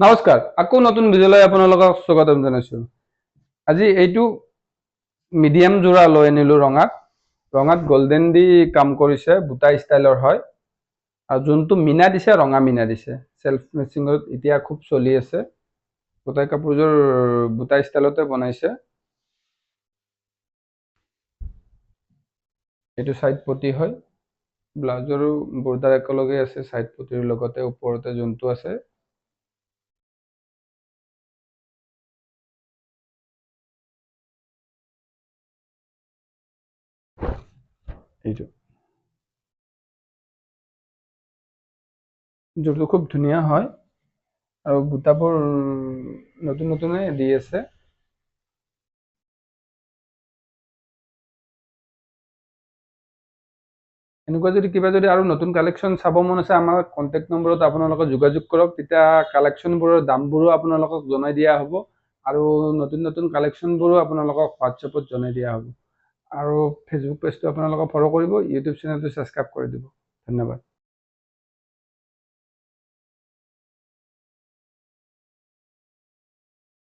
নমস্কাৰ, আকৌ নতুন ভিডিঅ'লৈ আপোনালোকক স্বাগতম জনাইছোঁ। আজি এইটো মিডিয়াম যোৰা লৈ আনিলোঁ ৰঙাত গল্ডেন দি কাম কৰিছে, বুটা ষ্টাইলৰ হয়। আৰু যোনটো মিনা দিছে ৰঙা মিনা দিছে। চেল্ফ মেচিঙত এতিয়া খুব চলি আছে। গোটেই কাপোৰযোৰ বুটা ষ্টাইলতে বনাইছে। এইটো চাইড পটি হয়। ব্লাউজৰো বৰ্ডাৰ একেলগে আছে, চাইড পটিৰ লগতে ওপৰতে যোনটো আছে। এইটো যোৰটো খুব ধুনীয়া হয় আৰু বুটাবোৰ নতুনে দি আছে। এনেকুৱা যদি কিবা যদি আৰু নতুন কালেকশ্যন চাব মন আছে, আমাৰ কণ্টেক্ট নম্বৰত আপোনালোকে যোগাযোগ কৰক। তেতিয়া কালেকশ্যনবোৰৰ দামবোৰো আপোনালোকক জনাই দিয়া হ'ব আৰু নতুন কালেকশ্যনবোৰো আপোনালোকক হোৱাটছএপত জনাই দিয়া হ'ব। আৰু ফেচবুক পেজটো আপোনালোকে ফ'ল' কৰিব, ইউটিউব চেনেলটো ছাবস্ক্ৰাইব কৰি দিব। ধন্যবাদ।